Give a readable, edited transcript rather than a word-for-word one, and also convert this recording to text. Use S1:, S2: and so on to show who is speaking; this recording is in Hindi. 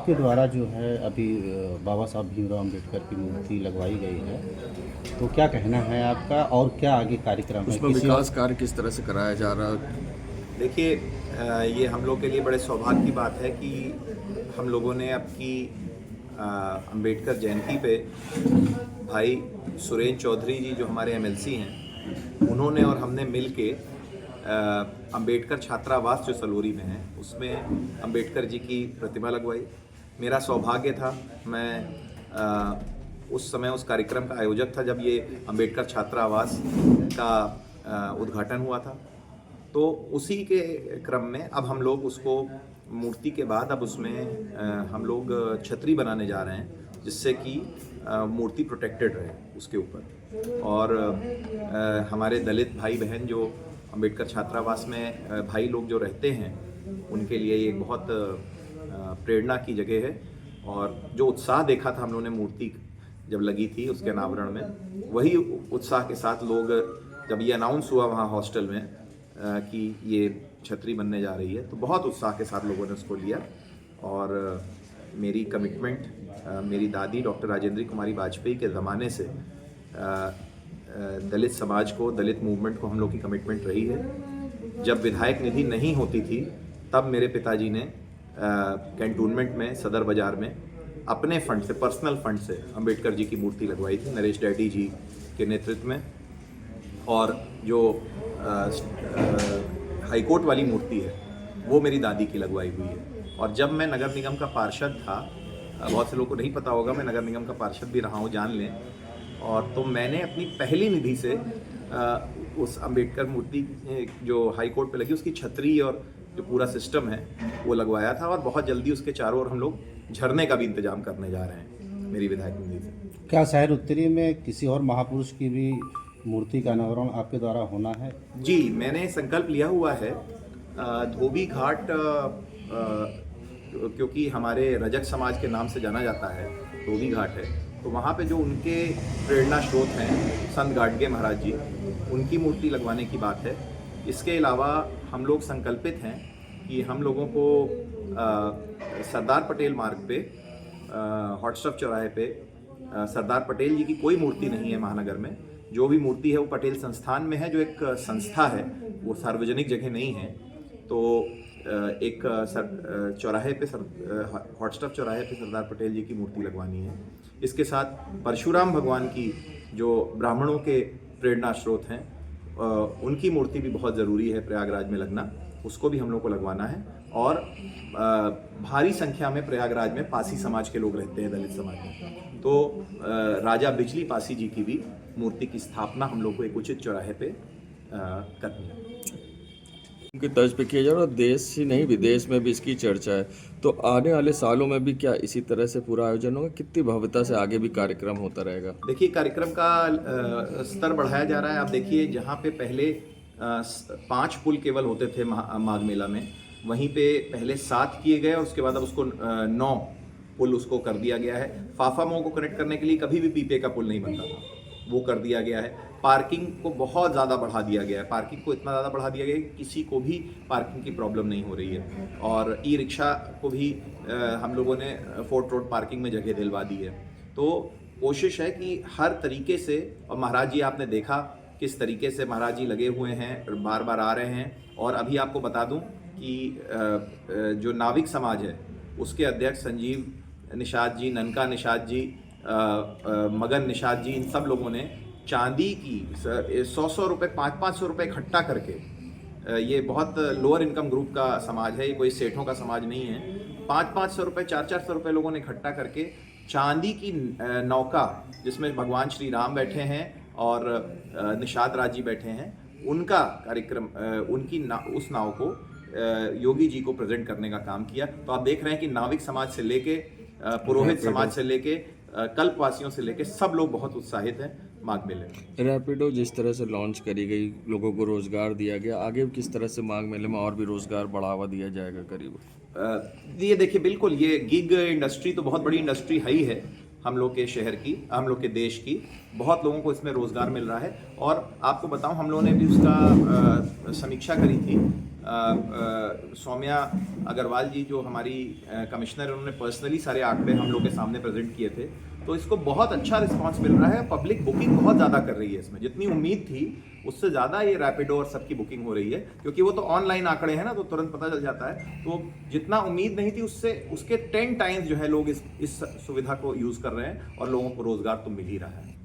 S1: आपके द्वारा जो है अभी बाबा साहब भीमराव अम्बेडकर की मूर्ति लगवाई गई है, तो क्या कहना है आपका और क्या आगे कार्यक्रम है?
S2: उसमें विकास कार्य किस तरह से कराया जा रहा है?
S3: देखिए, ये हम लोग के लिए बड़े सौभाग्य की बात है कि हम लोगों ने आपकी अंबेडकर जयंती पे भाई सुरेंद्र चौधरी जी जो हमारे एमएलसी हैं, उन्होंने और हमने मिल के अंबेडकर छात्रावास जो सलोरी में है उसमें अंबेडकर जी की प्रतिमा लगवाई। मेरा सौभाग्य था, मैं उस समय उस कार्यक्रम का आयोजक था जब ये अंबेडकर छात्रावास का उद्घाटन हुआ था। तो उसी के क्रम में अब हम लोग उसको मूर्ति के बाद अब उसमें हम लोग छतरी बनाने जा रहे हैं जिससे कि मूर्ति प्रोटेक्टेड रहे उसके ऊपर। और हमारे दलित भाई बहन जो अंबेडकर छात्रावास में भाई लोग जो रहते हैं उनके लिए ये एक बहुत प्रेरणा की जगह है। और जो उत्साह देखा था हम लोगों ने मूर्ति जब लगी थी उसके अनावरण में, वही उत्साह के साथ लोग जब ये अनाउंस हुआ वहाँ हॉस्टल में कि ये छतरी बनने जा रही है तो बहुत उत्साह के साथ लोगों ने उसको लिया। और मेरी कमिटमेंट मेरी दादी डॉक्टर राजेंद्री कुमारी वाजपेयी के ज़माने से दलित समाज को, दलित मूवमेंट को हम लोग की कमिटमेंट रही है। जब विधायक निधि नहीं होती थी तब मेरे पिताजी ने कैंटोनमेंट में सदर बाज़ार में अपने फंड से, पर्सनल फंड से अंबेडकर जी की मूर्ति लगवाई थी नरेश डैडी जी के नेतृत्व में। और जो हाईकोर्ट वाली मूर्ति है वो मेरी दादी की लगवाई हुई है। और जब मैं नगर निगम का पार्षद था, बहुत से लोगों को नहीं पता होगा मैं नगर निगम का पार्षद भी रहा हूँ, जान लें। और तो मैंने अपनी पहली निधि से उस अंबेडकर मूर्ति जो हाई कोर्ट पे लगी उसकी छतरी और जो पूरा सिस्टम है वो लगवाया था। और बहुत जल्दी उसके चारों ओर हम लोग झरने का भी इंतजाम करने जा रहे हैं मेरी विधायक निधि से।
S1: क्या शहर उत्तरी में किसी और महापुरुष की भी मूर्ति का अनावरण आपके द्वारा होना है?
S3: जी, मैंने संकल्प लिया हुआ है। धोबी घाट क्योंकि हमारे रजक समाज के नाम से जाना जाता है, धोबी घाट है, तो वहाँ पे जो उनके प्रेरणा स्रोत हैं संत गाडगे महाराज जी, उनकी मूर्ति लगवाने की बात है। इसके अलावा हम लोग संकल्पित हैं कि हम लोगों को सरदार पटेल मार्ग पे, हॉट स्टफ चौराहे पे सरदार पटेल जी की कोई मूर्ति नहीं है महानगर में। जो भी मूर्ति है वो पटेल संस्थान में है, जो एक संस्था है, वो सार्वजनिक जगह नहीं है। तो एक चौराहे पे, हॉट स्टफ चौराहे पे सरदार पटेल जी की मूर्ति लगवानी है। इसके साथ परशुराम भगवान की जो ब्राह्मणों के प्रेरणा स्रोत हैं उनकी मूर्ति भी बहुत ज़रूरी है प्रयागराज में लगना, उसको भी हम लोग को लगवाना है। और भारी संख्या में प्रयागराज में पासी समाज के लोग रहते हैं, दलित समाज में, तो राजा बिजली पासी जी की भी मूर्ति की स्थापना हम लोग को एक उचित चौराहे पे करनी है।
S2: उनकी तर्ज पे किया जा रहा है, देश ही नहीं विदेश में भी इसकी चर्चा है। तो आने वाले सालों में भी क्या इसी तरह से पूरा आयोजन होगा? कितनी भव्यता से आगे भी कार्यक्रम होता रहेगा?
S3: देखिए, कार्यक्रम का स्तर बढ़ाया जा रहा है। आप देखिए, जहाँ पे पहले 5 पुल केवल होते थे माघ मेला में, वहीं पे पहले 7 किए गए और उसके बाद अब उसको 9 पुल उसको कर दिया गया है। फाफा मऊ को कनेक्ट करने के लिए कभी भी पीपे का पुल नहीं बनता था, वो कर दिया गया है। पार्किंग को बहुत ज़्यादा बढ़ा दिया गया है, पार्किंग को इतना ज़्यादा बढ़ा दिया गया है कि किसी को भी पार्किंग की प्रॉब्लम नहीं हो रही है। और ई रिक्शा को भी हम लोगों ने फोर्ट रोड पार्किंग में जगह दिलवा दी है। तो कोशिश है कि हर तरीके से, और महाराज जी आपने देखा किस तरीके से महाराज जी लगे हुए हैं, बार बार आ रहे हैं। और अभी आपको बता दूं कि जो नाविक समाज है उसके अध्यक्ष संजीव निषाद जी, ननका निषाद जी, मगन निषाद जी, इन सब लोगों ने चांदी की 100-100 रुपये, 500-500 रुपये इकट्ठा करके, ये बहुत लोअर इनकम ग्रुप का समाज है, ये कोई सेठों का समाज नहीं है, 500-500 रुपये, 400-400 रुपये लोगों ने इकट्ठा करके चांदी की नौका जिसमें भगवान श्री राम बैठे हैं और निषाद राज जी बैठे हैं, उनका कार्यक्रम, उनकी उस नाव को योगी जी को प्रेजेंट करने का काम किया। तो आप देख रहे हैं कि नाविक समाज से लेके पुरोहित समाज से लेके कल्पवासियों से लेके सब लोग बहुत उत्साहित हैं माघ मेले में।
S2: रैपिडो जिस तरह से लॉन्च करी गई, लोगों को रोजगार दिया गया, आगे किस तरह से माघ मेले में और भी रोजगार बढ़ावा दिया जाएगा करीब?
S3: ये देखिए, बिल्कुल ये गिग इंडस्ट्री तो बहुत बड़ी इंडस्ट्री है ही है हम लोग के शहर की, हम लोग के देश की। बहुत लोगों को इसमें रोजगार मिल रहा है। और आपको बताऊं, हम लोगों ने भी उसका समीक्षा करी थी सौम्या अग्रवाल जी जो हमारी कमिश्नर, उन्होंने पर्सनली सारे आंकड़े हम लोग के सामने प्रेजेंट किए थे। तो इसको बहुत अच्छा रिस्पांस मिल रहा है। पब्लिक बुकिंग बहुत ज़्यादा कर रही है इसमें, जितनी उम्मीद थी उससे ज़्यादा ये रैपिडो और सबकी बुकिंग हो रही है, क्योंकि वो तो ऑनलाइन आंकड़े हैं ना, तो तुरंत पता चल जाता है। तो जितना उम्मीद नहीं थी उससे उसके 10 टाइम्स जो है लोग इस सुविधा को यूज़ कर रहे हैं और लोगों को रोज़गार तो मिल ही रहा है।